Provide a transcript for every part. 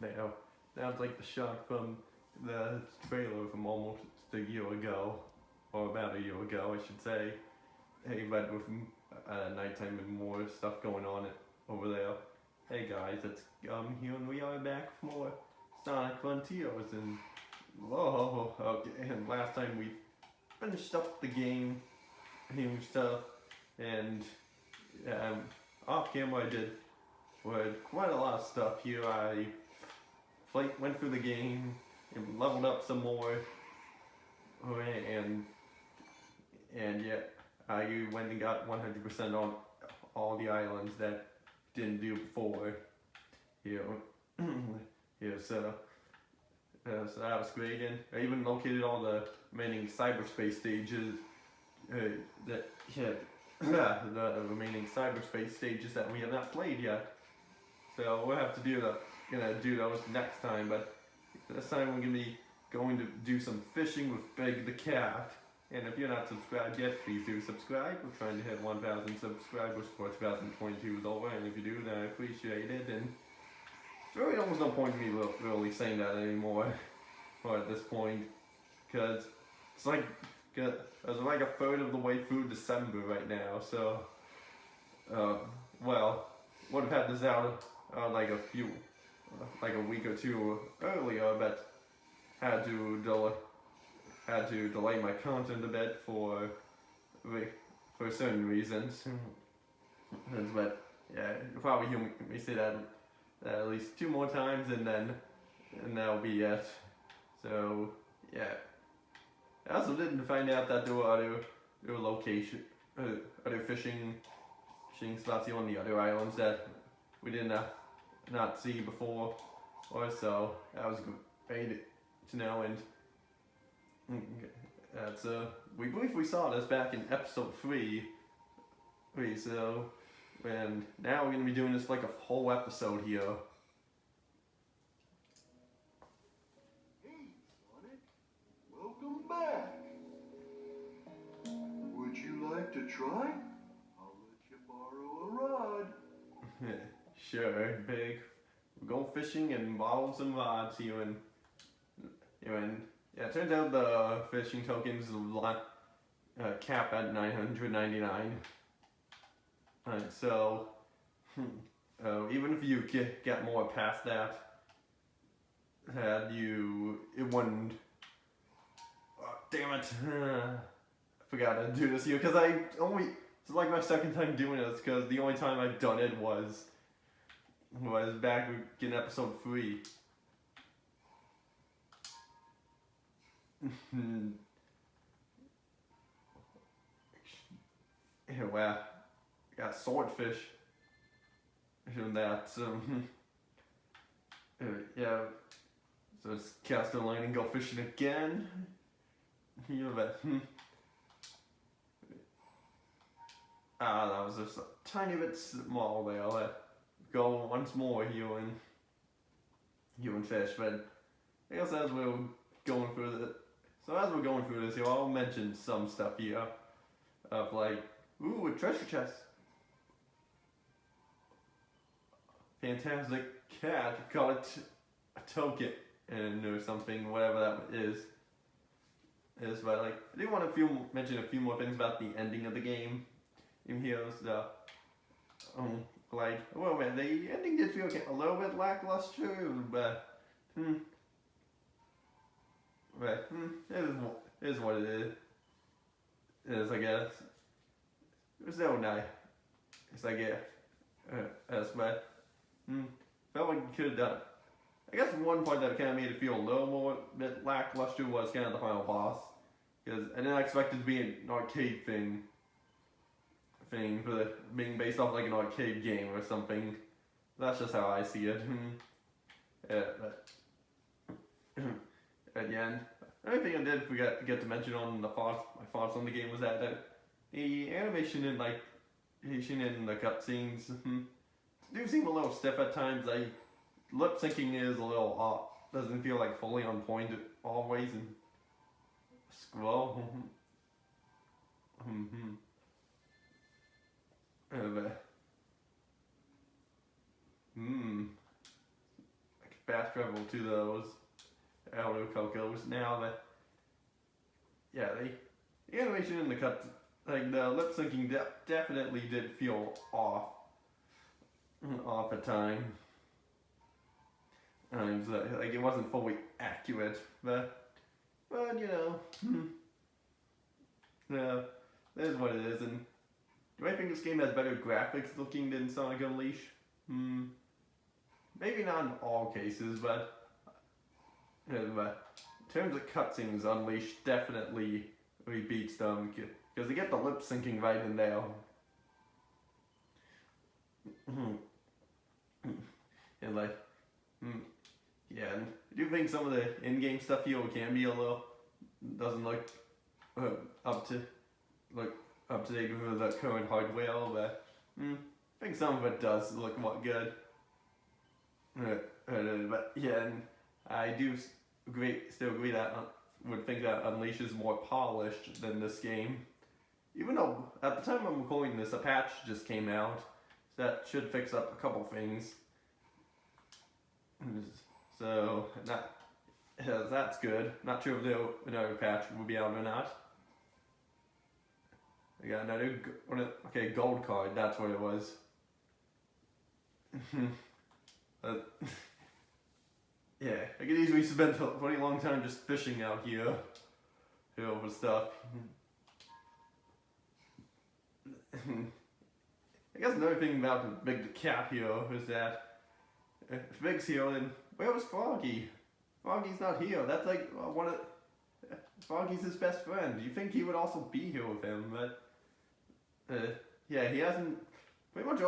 now. Sounds like the shot from the trailer from almost a year ago, or about a year ago, I should say. Hey, but with nighttime and more stuff going on over there. Hey guys, it's here and we are back for more Sonic Frontiers and whoa, okay. And last time we finished up the game and stuff, and off camera I did quite a lot of stuff here. I went through the game and leveled up some more, and yeah, I went and got 100% on all the islands that didn't do before. Here, so that was great, and I even located all the remaining cyberspace stages. The remaining cyberspace stages that we have not played yet. So we'll have to do those next time. But this time we're gonna be going to do some fishing with Big the Cat. And if you're not subscribed yet, please do subscribe. We're trying to hit 1,000 subscribers before 2022 is over, and if you do, then I appreciate it. And there's really almost no point in me really saying that anymore, or at this point, because it's like I was like a third of the way through December right now. So, well, would have had this out like a week or two earlier, but had to delay my content a bit for certain reasons. But yeah, you'll probably hear me say that at least 2 more times, and that'll be it. So yeah, I also didn't find out that there were other fishing spots on the other islands that we did not see before, or so that was great to know. And that's we briefly saw this back in episode 3. So, and now we're gonna be doing this like a whole episode here. Hey, Sonic, welcome back. Would you like to try? I'll let you borrow a rod. Sure, Big. We're going fishing and borrow some rods here, and yeah, it turns out the fishing tokens cap at 999. So even if you get more past that, it wouldn't. Oh, damn it! I forgot to do this here because it's like my second time doing this, because the only time I've done it was back in episode 3. Yeah, wow. Got swordfish. And that, yeah. So let's cast a line and go fishing again. You bet. That was just a tiny bit small there. Let's go once more, you and fish. But I guess as we're going through this, I'll mention some stuff here of like, ooh, a treasure chest. Fantastic cat. You call it a token or something, whatever that is. But like, I do want to mention a few more things about the ending of the game. In here, like, well, man, the ending did feel a little bit lackluster, but it is what it is. It is, I guess. There's no nice. It's like, yeah, but felt like you could have done it. I guess one part that kind of made it feel a little more bit lackluster was kind of the final boss, because I didn't expect it to be an arcade thing for being based off like an arcade game or something. That's just how I see it. But at the end, another thing I did forget to mention on my thoughts on the game was that the animation in the cutscenes do seem a little stiff at times. Like, lip syncing is a little off. Doesn't feel like fully on point always. And scroll. fast travel to those outer cocos. Now that, yeah, the animation in the cut, like the lip syncing definitely did feel off at times. Like it wasn't fully accurate, but you know, yeah, that is what it is. And do I think this game has better graphics looking than Sonic Unleashed? Maybe not in all cases, but in terms of cutscenes, Unleashed definitely beats them because they get the lip syncing right in there. And like, yeah, and I do think some of the in-game stuff here can be a little doesn't look up to date with the current hardware, but I think some of it does look good. But yeah, and I do still agree that would think that Unleash is more polished than this game. Even though at the time I'm recording this, a patch just came out that should fix up a couple things. So that's good. Not sure if another patch will be out or not. I got another gold card. That's what it was. Yeah, I could easily spend a pretty long time just fishing out here for stuff. I guess another thing about Big the Cat here is that if Big's here, then where was Froggy? Froggy's not here. That's like Froggy's his best friend. You think he would also be here with him, but yeah, he hasn't. Pretty much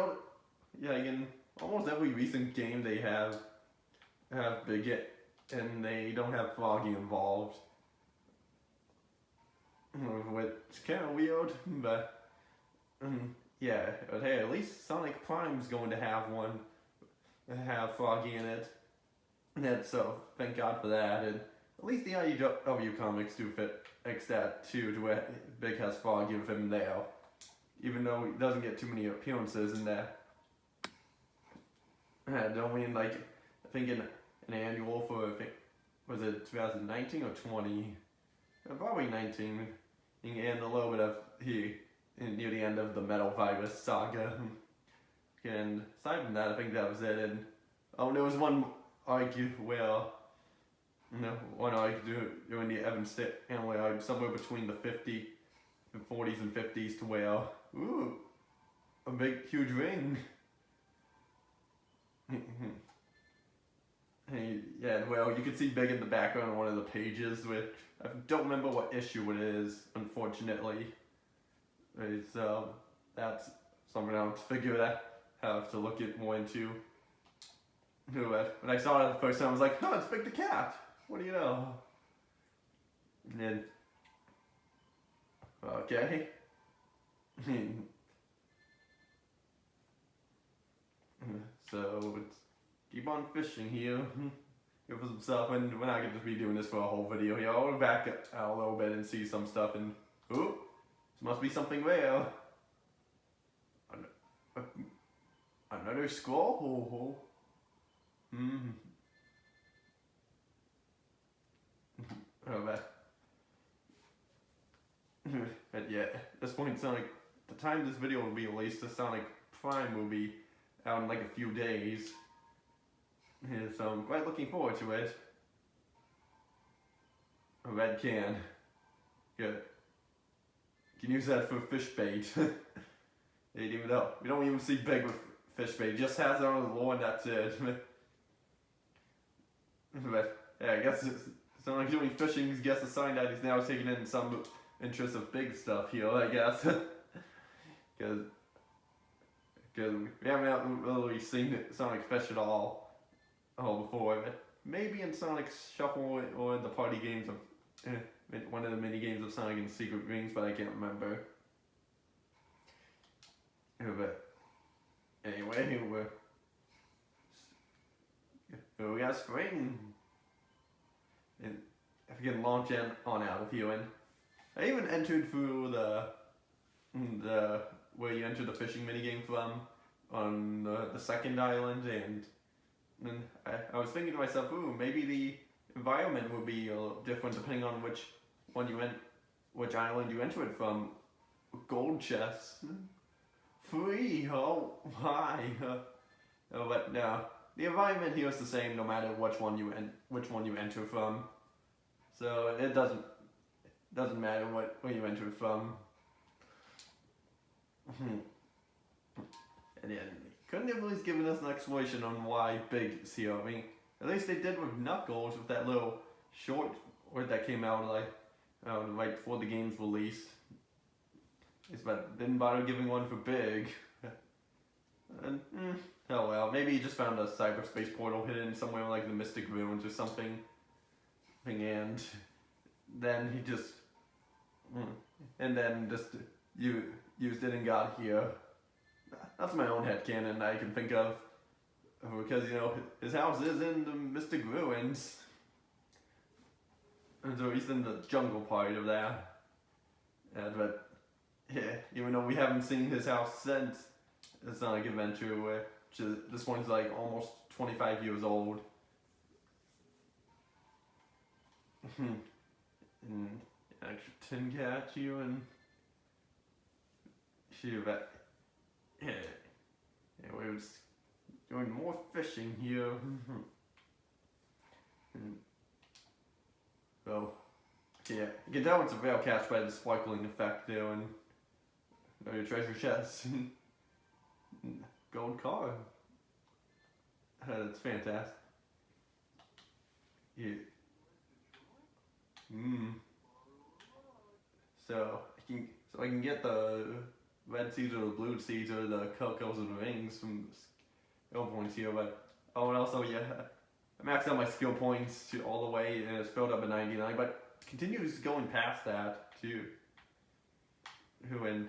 in almost every recent game they have Big and they don't have Froggy involved, which is kind of weird, but yeah. But hey, at least Sonic Prime's going to have have Froggy in it. So thank God for that. And at least the IDW comics do fix that too, to where Big has Froggy with him there, even though he doesn't get too many appearances in there. And only in I think in an annual for was it 2019 or 20? Probably 19, and a little bit of near the end of the Metal Virus saga. And aside from that, I think that was it. And there was one arc where, one arc during the Evan Stanley arc, somewhere between the 40s and 50s, to where, a big, huge ring. Yeah, well, you can see Big in the background on one of the pages, which I don't remember what issue it is, unfortunately. So that's something I'll have to look more into. But when I saw it the first time, I was like, it's Big the Cat. What do you know? And then, okay. So let's keep on fishing here. Give us some stuff, and we're not going to be doing this for a whole video here. I'll back out a little bit and see some stuff, and this must be something rare. Another scroll. But yeah, at this point, the time this video will be released, the Sonic Prime will be out in a few days. Yeah, so I'm quite looking forward to it. A red can. Good. You can use that for fish bait. Even though we don't even see Big with fish bait, it just has it on his lure and that's it. But yeah, I guess it's not like doing fishing. I guess a sign that he's now taking in some interest of Big stuff here, I guess. Because we haven't really seen Sonic fish at all before. But maybe in Sonic Shuffle or in the party games of one of the mini games of Sonic and Secret Rings, but I can't remember. But anyway, we got spring, and if we can launch on out of here. And I even entered through the where you enter the fishing minigame from on the second island, and And I was thinking to myself, ooh, maybe the environment would be a little different depending on which island you enter it from. Gold chests, free. Oh, why? But no, the environment here is the same no matter which one you enter from. So it doesn't matter where you enter from. And then couldn't have at least given us an explanation on why Big is here. I mean, at least they did with Knuckles with that little short word that came out like right before the game's released. But didn't bother giving one for Big. And oh well, maybe he just found a cyberspace portal hidden somewhere like the Mystic Ruins or something. And then he just used it and got here. That's my own headcanon I can think of. Because, his house is in the Mystic Ruins. And so he's in the jungle part of that. But, yeah, even though we haven't seen his house since the Sonic Adventure, which is, this one's like almost 25 years old. And extra tin cat here and Shiva. Yeah, we was doing more fishing here. So, yeah, you can tell it's a real catch by the sparkling effect there and your treasure chest. Gold car. That's fantastic. Yeah. So I can get the red seeds or the blue seeds or the cocos and rings from skill points here, but and also yeah, I maxed out my skill points to all the way and it's filled up at 99, but continues going past that too. And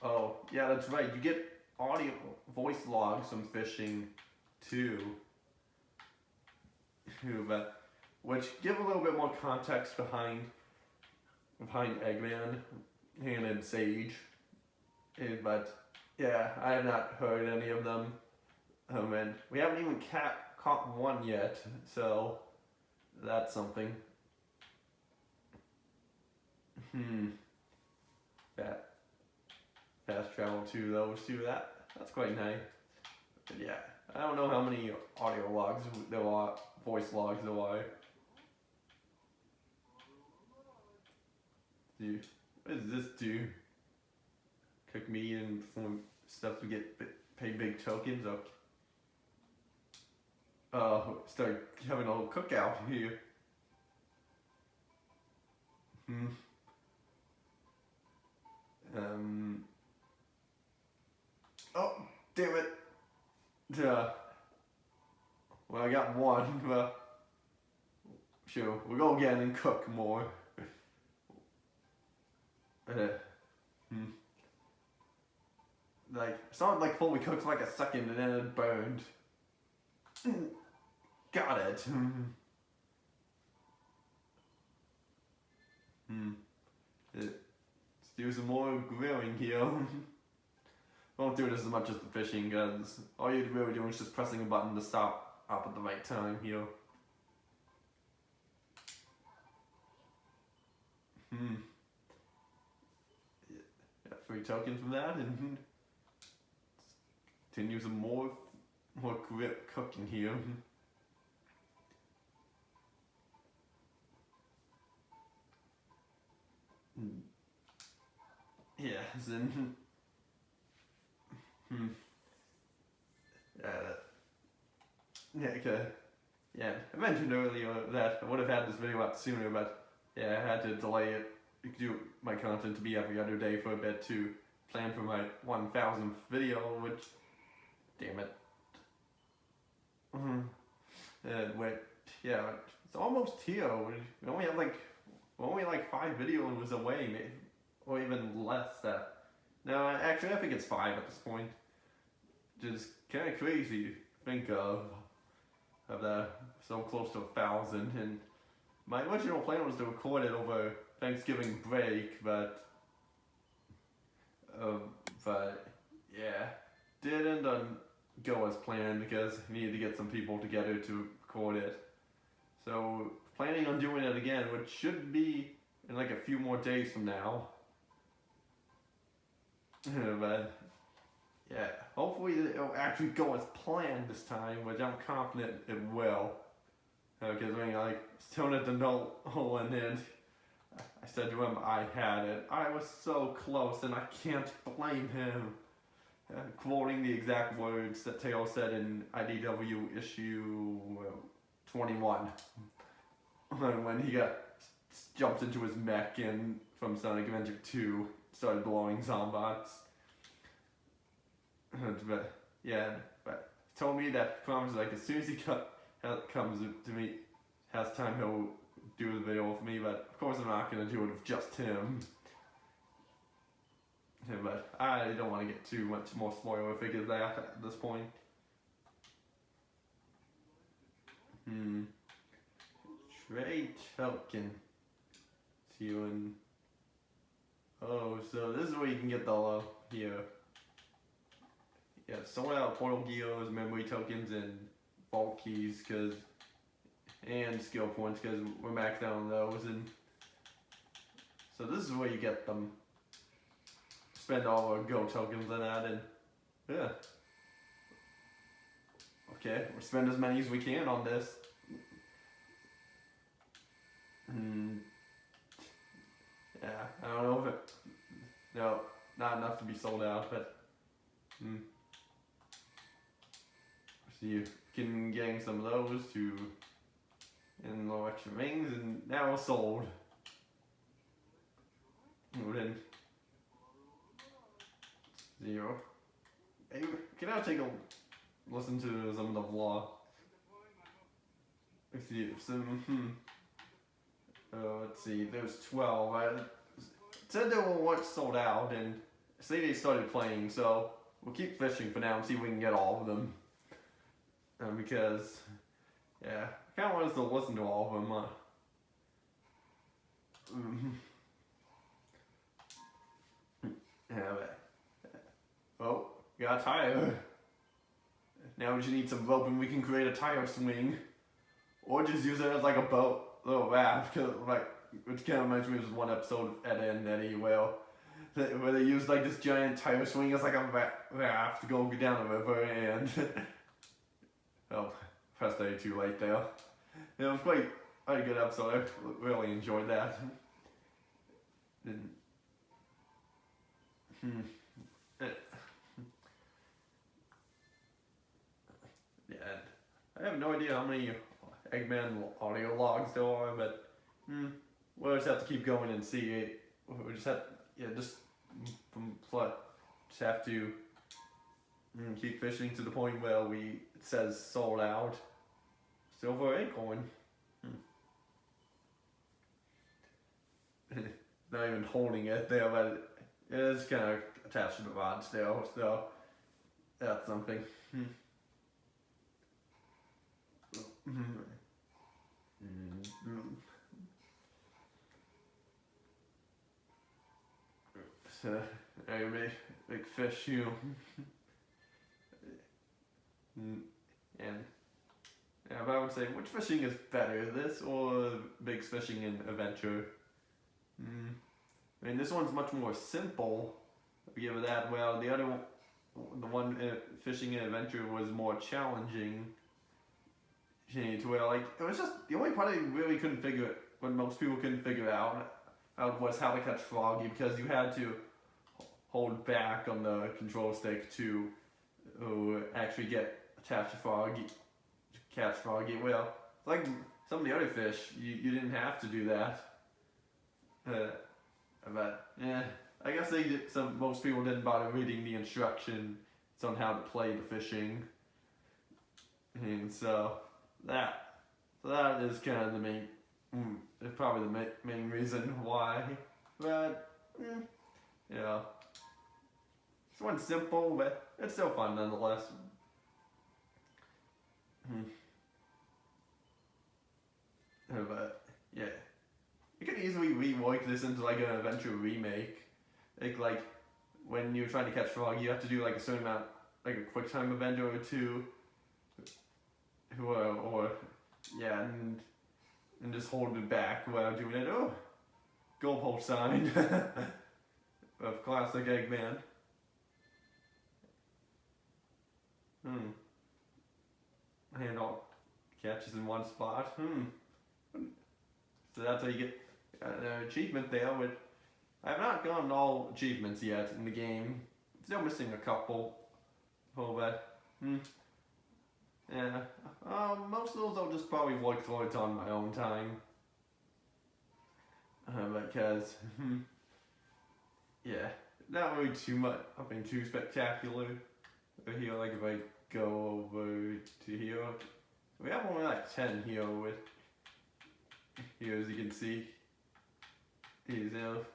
oh yeah, that's right. You get audio voice logs from fishing too. But which give a little bit more context behind Eggman and Sage. But yeah, I have not heard any of them. And we haven't even caught one yet, so that's something. Fast travel to those two. That's quite nice. But yeah, I don't know how many audio logs there are, voice logs there are. Dude, what does this do? Cook meat and from stuff to get pay big tokens up. Start having a whole cookout here. Oh, damn it. Well, I got one, but sure, we'll go again and cook more. Like, it's not like fully cooked for like a second and then it burned. Got it. Let's do some more grilling here. Won't do this as much as the fishing, because all you're really doing is just pressing a button to stop up at the right time here. Yeah, 3 tokens from that, and continue some more cooking here. Yes, and okay. Yeah, I mentioned earlier that I would have had this video out sooner, but yeah, I had to delay it. Do my content to be every other day for a bit to plan for my 1000th video, which, damn it. Wait, yeah, it's almost here. We only have like 5 videos away, maybe, or even less. No, actually, I think it's 5 at this point. Just kind of crazy to think of that so close to 1,000. And my original plan was to record it over Thanksgiving break, but yeah, didn't. go as planned because I needed to get some people together to record it. So planning on doing it again, which should be in like a few more days from now. But yeah, hopefully it'll actually go as planned this time, which I'm confident it will. Because when I turned it to Nolan and I said to him I had it, I was so close and I can't blame him. Quoting the exact words that Taylor said in IDW issue 21 when he jumped into his mech and from Sonic Adventure 2 started blowing zombots. But yeah, but he told me that promise like as soon as he comes to me, has time, he'll do the video with me. But of course I'm not gonna do it with just him. But I don't want to get too much more spoiler figures at this point. Trey Token. See you in. Oh, so this is where you can get the here. Yeah, sold out portal gears, memory tokens, and vault keys, and skill points, because we're maxed out on those. And so this is where you get them. Spend all our go tokens on that, and yeah. Okay, we'll spend as many as we can on this. Yeah, I don't know if it. No, not enough to be sold out, but. So you can getting some of those to in the extra rings, and now it's sold. Then 0. Hey, can I take a listen to some of the vlog? Let's see. Let's see. There's 12. I said they were once sold out, and say they started playing. So we'll keep fishing for now and see if we can get all of them. Because yeah, I kind of want us to listen to all of them. Yeah, but, oh, got a tire. Now we just need some rope and we can create a tire swing. Or just use it as like a boat, little raft, which kind of reminds me of one episode of Ed and Eddie where they use like this giant tire swing as like a raft to go down the river and... Oh, pressed A too late there. It was quite a good episode, I really enjoyed that. Yeah, I have no idea how many Eggman audio logs there are, but we'll just have to keep going and see it. We just have, just have to keep fishing to the point where it says sold out. Silver acorn. Not even holding it there, but it is kind of attached to the rod still, so that's something. So, a big fish, you. And yeah, but I would say, which fishing is better, this or big fishing in Adventure? I mean, this one's much more simple. I'll give it that. Well, the other one, the one fishing in Adventure was more challenging. To where, like, it was just the only part I really couldn't figure it. What most people couldn't figure out was how to catch Froggy, because you had to hold back on the control stick to actually get attached to Froggy, to catch Froggy. Well, like some of the other fish, you didn't have to do that. But yeah, I guess most people didn't bother reading the instructions on how to play the fishing, and so that is kind of the main, probably the main reason why. But yeah, this one's simple, but it's still fun nonetheless. But yeah, you could easily rework this into like an Adventure remake. Like when you're trying to catch frog, you have to do like a certain amount like a quick time event or two, or yeah, and just hold it back while doing it. Oh, goalpost sign of classic Eggman. And all catches in one spot. So that's how you get an achievement there. With I've not gotten all achievements yet in the game. Still missing a couple. Oh, but yeah. Most of those I'll just probably work towards on my own time. Because yeah, not really too much. Nothing too spectacular here. Like if I go over to here, we have only like 10 here. With here, as you can see, these you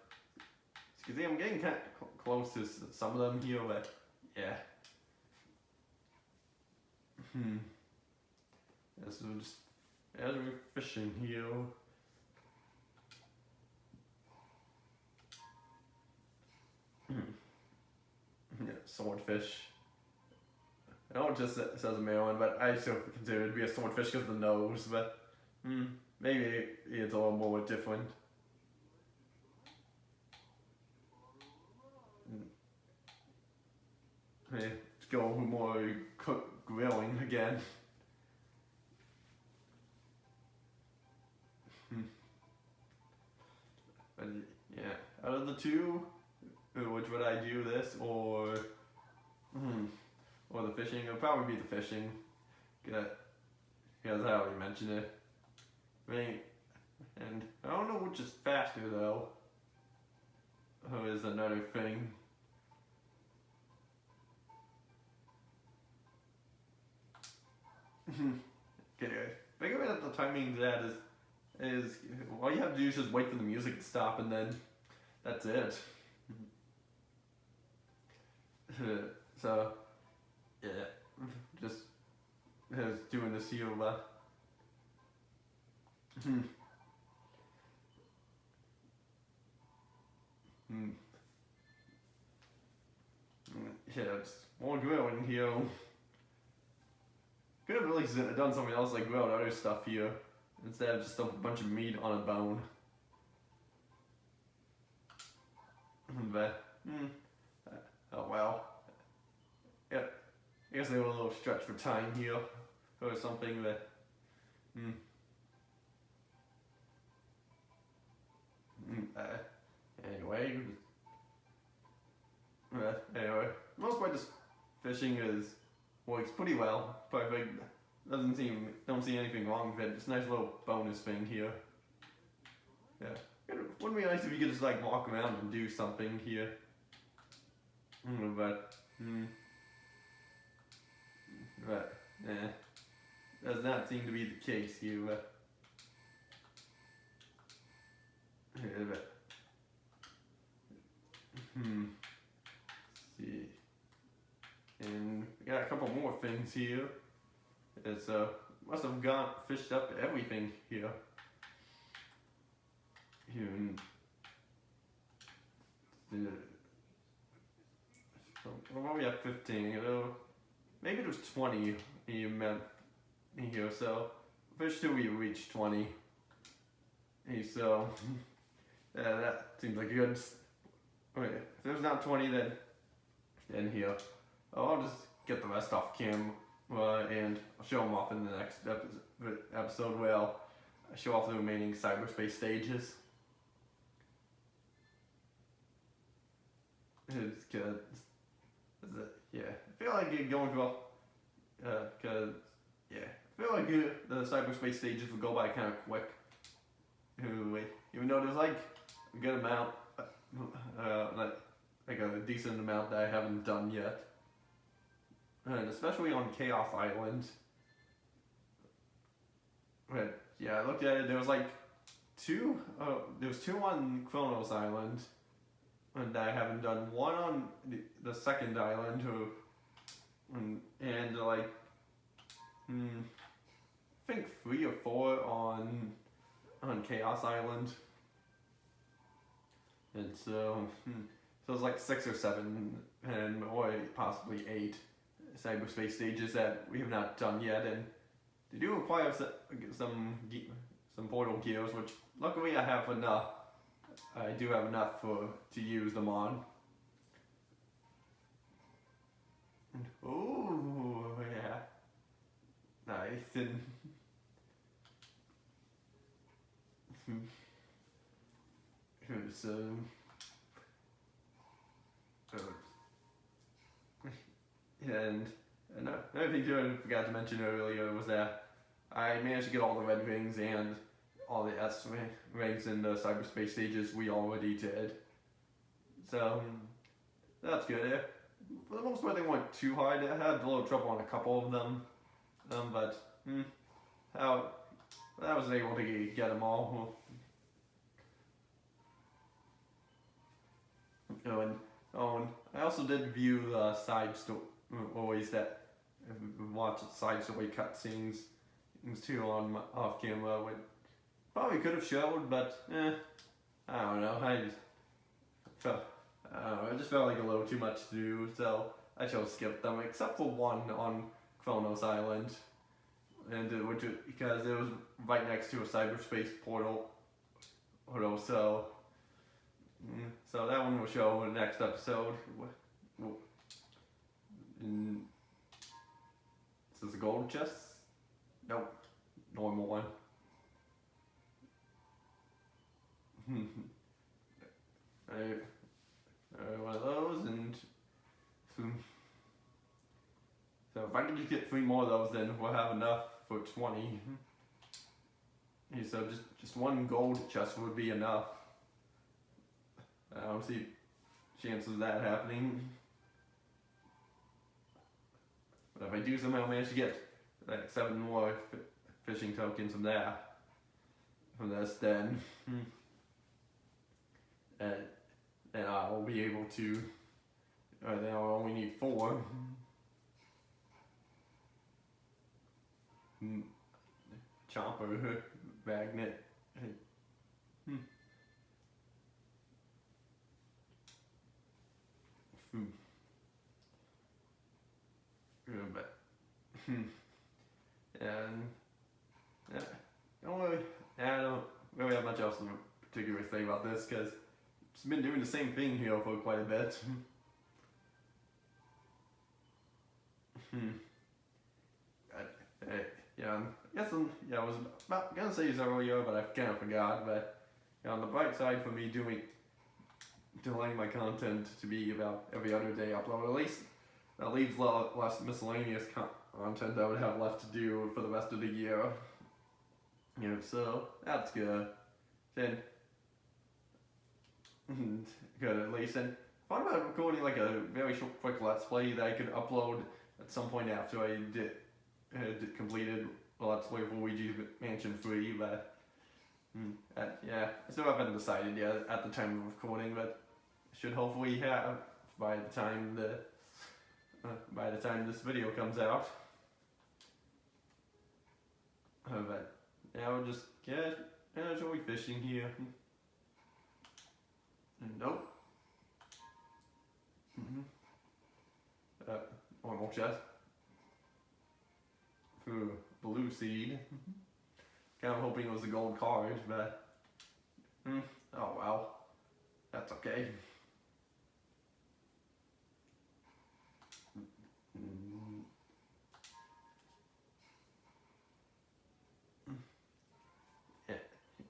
can see I'm getting kind of close to some of them here, but yeah. This is just as we're fishing here. Yeah, swordfish. I know it just says a male one, but I still consider it to be a swordfish because of the nose, but maybe it's a little more different. Okay, let's go more grilling again. But yeah, out of the two, which would I do, this or the fishing? It'll probably be the fishing, because I already mentioned it. And I don't know which is faster though. Is another thing. Okay, think of it at the timing that is all you have to do is just wait for the music to stop and then that's it. So yeah, just doing this here. Yeah, it's more grilling here. Could have really done something else like grilled other stuff here instead of just a bunch of meat on a bone. But oh well. Yeah, I guess they were a little stretched for time here or something. But anyway. Anyway, most part, just fishing works pretty well. Perfect. Don't see anything wrong with it. It's a nice little bonus thing here. Yeah, it wouldn't be nice if you could just like walk around and do something here. But does not seem to be the case here. See. And we got a couple more things here. It's must have fished up everything here. Well, we have 15. Maybe it was 20 you meant here. So fish till we reach 20. So that seems like a good. Okay, if there's not 20, then in here. I'll just get the rest off camera and I'll show them off in the next episode where I'll show off the remaining cyberspace stages. It's good. Yeah, I feel like going well, cause yeah, I feel like the cyberspace stages will go by kind of quick. Even though there's like a good amount, like a decent amount that I haven't done yet. And especially on Chaos Island. But yeah, I looked at it, there was like two on Kronos Island, and I haven't done. One on the second island, and like, I think 3 or 4 on Chaos Island. And so it's like 6 or 7, or possibly 8 cyberspace stages that we have not done yet, and they do require some portal gears, which luckily I have enough. I do have enough to use them on. Oh yeah, nice. And so, and another thing too I forgot to mention earlier was that I managed to get all the red rings and all the S rings in the cyberspace stages we already did. So that's good. Yeah. For the most part, they weren't too hard. I had a little trouble on a couple of them, but how I was able to get them all. And I also did view the side stories that watch side story cutscenes too on off camera. Which probably could have showed, but I don't know. I just felt like a little too much to do, so I chose to skip them, except for one on Kronos Island, and because it was right next to a cyberspace portal, so that one will show in the next episode. Is this a gold chest? Nope, normal one. One of those, and so if I can just get 3 more of those, then we'll have enough for 20. So just one gold chest would be enough. I don't see chances of that happening. But if I do somehow manage to get like 7 more fishing tokens from this, then and I'll be able to. Then I'll only need 4. Chomper, magnet. But and yeah, I don't really have much else to particularly say about this because it's been doing the same thing here for quite a bit. Yeah, I was about gonna say this earlier, but I kind of forgot. But on the bright side for me delaying my content to be about every other day upload, at least that leaves less miscellaneous content I would have left to do for the rest of the year. So that's good. Then good at least. And thought about recording like a very short, quick let's play that I could upload at some point after I completed the let's play for Luigi's Mansion 3, but I still haven't decided yet at the time of recording, but should hopefully have by the time this video comes out. But we'll just enjoy fishing here. Nope. Normal chest. Blue seed. Kind of hoping it was a gold card, but oh well, that's okay.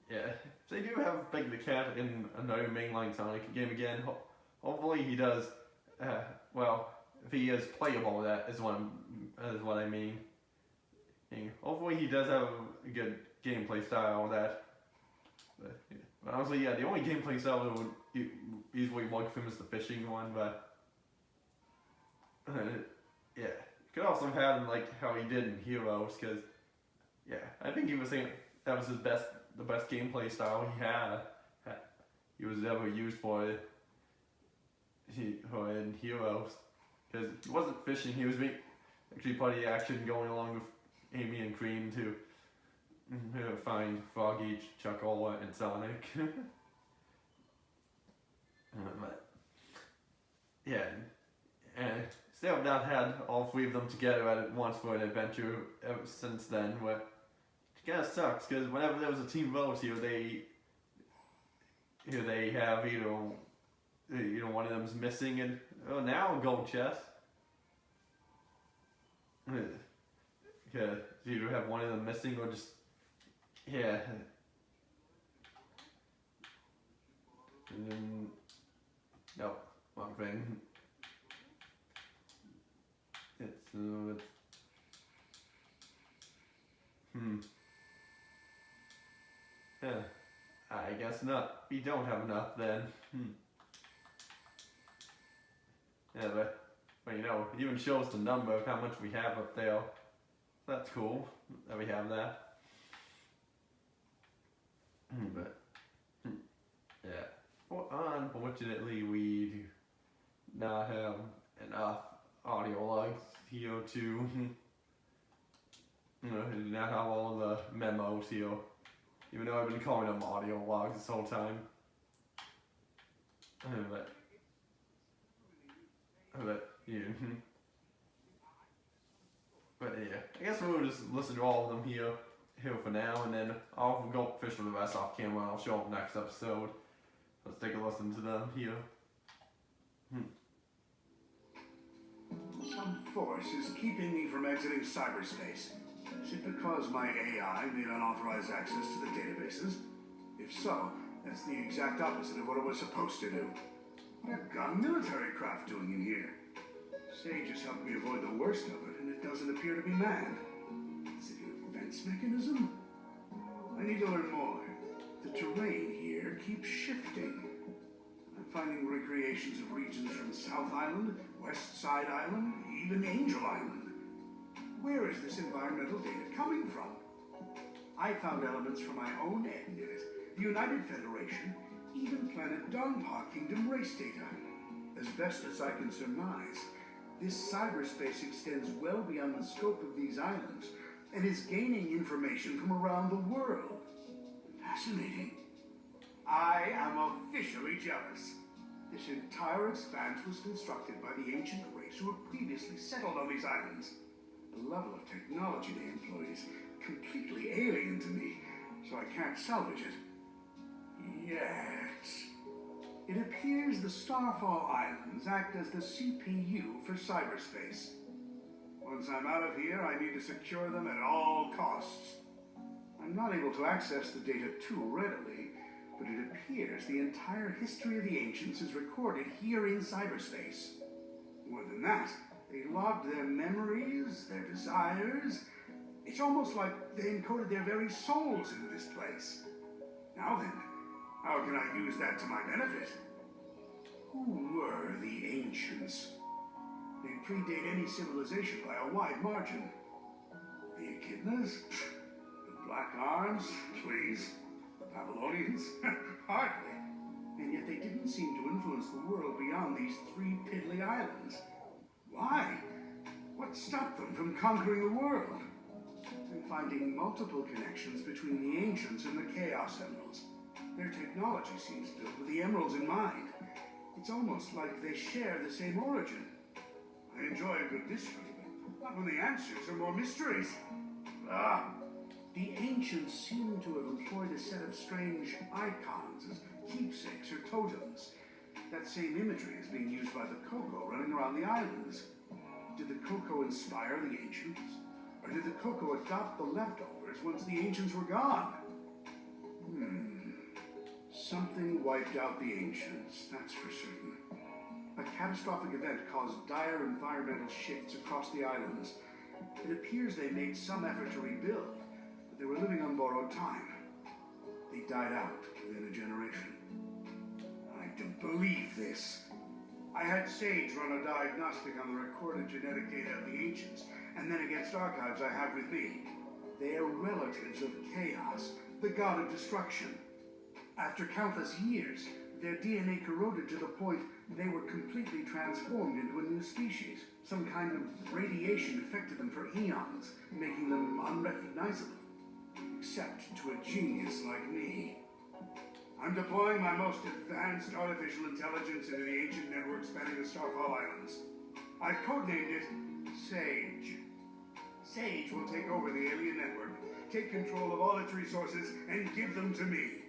Yeah, if they do have Big the Cat in another mainline Sonic game again, hopefully he does. Well, if he is playable, that is what I mean. Hopefully he does have a good gameplay style that. But honestly, the only gameplay style that would easily work for him is the fishing one, but could also have had him like how he did in Heroes, because I think he was saying that was the best gameplay style he was ever used for in Heroes, because he wasn't fishing, he was actually part of the action going along with Amy and Cream to find Froggy, Chuckle, and Sonic. But still have not had all three of them together at once for an adventure ever since then. Where it kind of sucks because whenever there was a team vote here, they have either one of them's missing and now a gold chest. Yeah, you either have one of them missing or just yeah. And then no, wrong thing. It's yeah. I guess not. We don't have enough then. Yeah, but it even shows the number of how much we have up there. That's cool that we have that. But yeah, well, unfortunately we do not have enough audio logs here to do not have all the memos here. Even though I've been calling them audio logs this whole time. But yeah, I guess we'll just listen to all of them here for now, and then I'll go fish for the rest off camera and I'll show them next episode. Let's take a listen to them here. Some force is keeping me from exiting cyberspace. Is it because my AI made unauthorized access to the databases? If so, that's the exact opposite of what it was supposed to do. What a military craft doing in here? Sage has helped me avoid the worst of it, and it doesn't appear to be manned. Is it a defense mechanism? I need to learn more. The terrain here keeps shifting. I'm finding recreations of regions from South Island, West Side Island, even Angel Island. Where is this environmental data coming from? I found elements from my own Unit, the United Federation, even Planet Donpa Kingdom race data. As best as I can surmise, this cyberspace extends well beyond the scope of these islands and is gaining information from around the world. Fascinating. I am officially jealous. This entire expanse was constructed by the ancient race who had previously settled on these islands. The level of technology they employ is completely alien to me, so I can't salvage it. Yet. It appears the Starfall Islands act as the CPU for cyberspace. Once I'm out of here, I need to secure them at all costs. I'm not able to access the data too readily, but it appears the entire history of the ancients is recorded here in cyberspace. More than that, they logged their memories, their desires. It's almost like they encoded their very souls into this place. Now then, how can I use that to my benefit? Who were the ancients? They predate any civilization by a wide margin. The Echidnas? The Black Arms? Please. The Babylonians? Hardly. And yet they didn't seem to influence the world beyond these 3 piddly islands. Why? What stopped them from conquering the world? I'm finding multiple connections between the ancients and the Chaos Emeralds. Their technology seems built with the emeralds in mind. It's almost like they share the same origin. I enjoy a good mystery, but not when the answers are more mysteries. The ancients seem to have employed a set of strange icons as keepsakes or totems. That same imagery is being used by the Coco running around the islands. Did the Coco inspire the ancients? Or did the Coco adopt the leftovers once the ancients were gone? Something wiped out the ancients, that's for certain. A catastrophic event caused dire environmental shifts across the islands. It appears they made some effort to rebuild, but they were living on borrowed time. They died out within a generation. I don't believe this. I had Sage run a diagnostic on the recorded genetic data of the ancients, and then against archives I have with me. They are relatives of Chaos, the god of destruction. After countless years, their DNA corroded to the point they were completely transformed into a new species. Some kind of radiation affected them for eons, making them unrecognizable. Except to a genius like me. I'm deploying my most advanced artificial intelligence into the ancient network spanning the Starfall Islands. I've codenamed it Sage. Sage will take over the alien network, take control of all its resources, and give them to me.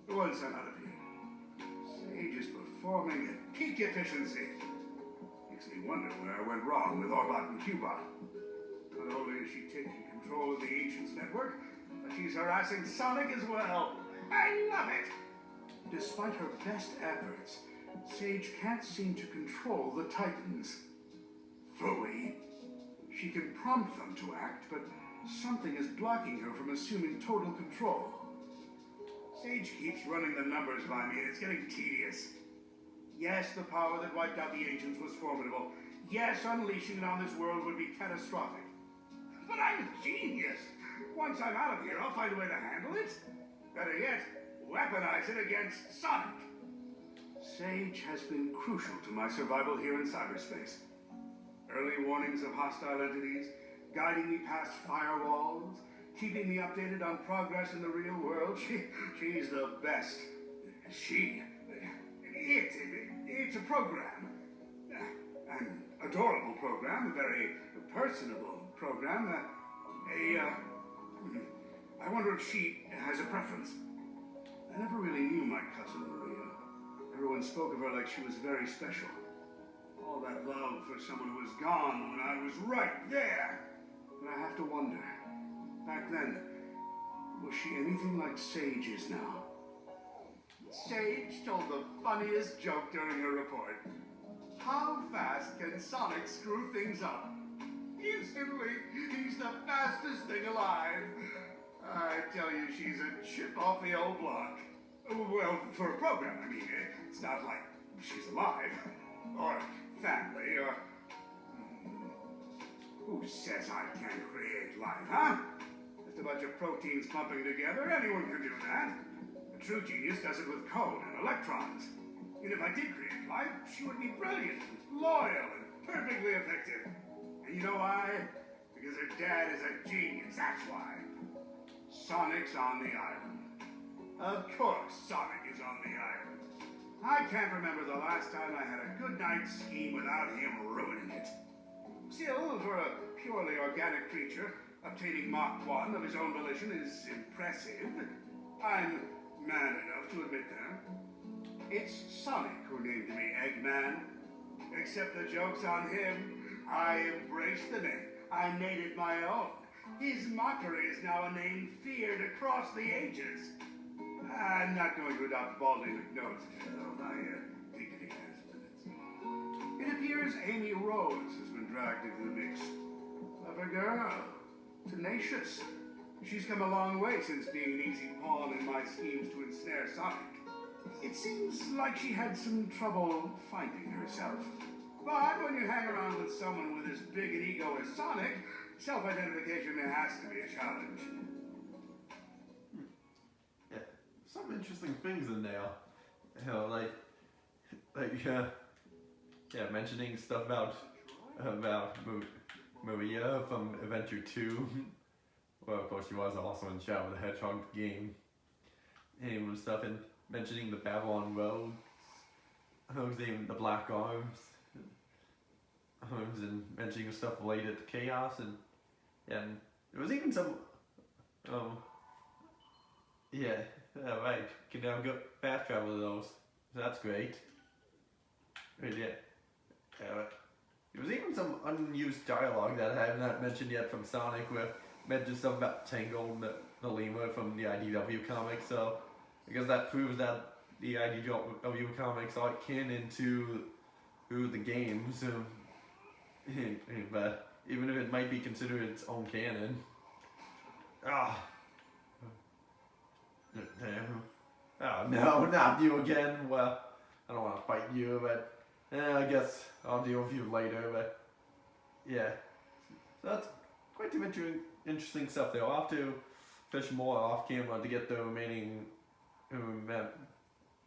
Once I'm out of here, Sage is performing at peak efficiency. Makes me wonder where I went wrong with Orbot and Cubot. Not only is she taking control of the Ancients network, but she's harassing Sonic as well. I love it! Despite her best efforts, Sage can't seem to control the Titans. Fully. She can prompt them to act, but something is blocking her from assuming total control. Sage keeps running the numbers by me, and it's getting tedious. Yes, the power that wiped out the Ancients was formidable. Yes, unleashing it on this world would be catastrophic. But I'm a genius! Once I'm out of here, I'll find a way to handle it. Better yet, weaponize it against Sonic. Sage has been crucial to my survival here in cyberspace. Early warnings of hostile entities, guiding me past firewalls, keeping me updated on progress in the real world. She's the best. It's a program. An adorable program, a very personable program. I wonder if she has a preference. I never really knew my cousin Maria. Everyone spoke of her like she was very special. All that love for someone who was gone when I was right there. But I have to wonder, back then, was she anything like Sage is now? Sage told the funniest joke during her report. How fast can Sonic screw things up? Instantly, he's the fastest thing alive. I tell you, she's a chip off the old block. Well, for a program, I mean, it's not like she's alive. Or family, or... Who says I can't create life, huh? Just a bunch of proteins clumping together, anyone can do that. A true genius does it with code and electrons. And if I did create life, she would be brilliant, loyal, and perfectly effective. And you know why? Because her dad is a genius, that's why. Sonic's on the island. Of course Sonic is on the island. I can't remember the last time I had a good night's scheme without him ruining it. Still, for a purely organic creature, obtaining Mach 1 of his own volition is impressive. I'm man enough to admit that. It's Sonic who named me Eggman. Except the joke's on him. I embraced the name. I made it my own. His mockery is now a name feared across the ages. I'm not going to adopt Baldy McNose, though. My dignity has limits. It appears Amy Rose has been dragged into the mix. Clever girl. Tenacious. She's come a long way since being an easy pawn in my schemes to ensnare Sonic. It seems like she had some trouble finding herself. But when you hang around with someone with as big an ego as Sonic, self-identification has to be a challenge. Yeah, some interesting things in there. You know, mentioning stuff about Maria from Adventure 2. Well, of course, she was also in Shadow the Hedgehog game. And stuff, and mentioning the Babylon Roads, even the Black Arms, and mentioning stuff related to Chaos, and there was even some, right, can now go fast travel to those, so that's great. But there was even some unused dialogue that I have not mentioned yet from Sonic, where mentioned stuff about Tango and the lemur from the IDW comics, so I guess that proves that the IDW comics are canon to the games, but even if it might be considered its own canon. Oh no, not you again. Well, I don't want to fight you, but I guess I'll deal with you later, but yeah. So that's quite some interesting stuff there. I'll have to fish more off camera to get the remaining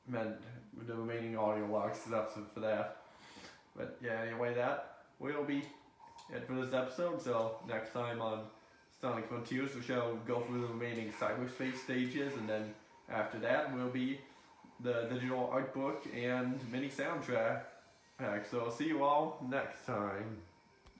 the remaining audio logs stuff for that. But yeah, anyway, that will be it for this episode. So next time on Sonic Frontiers, we shall go through the remaining cyberspace stages, and then after that we'll be the digital art book and mini soundtrack pack. So I'll see you all next time.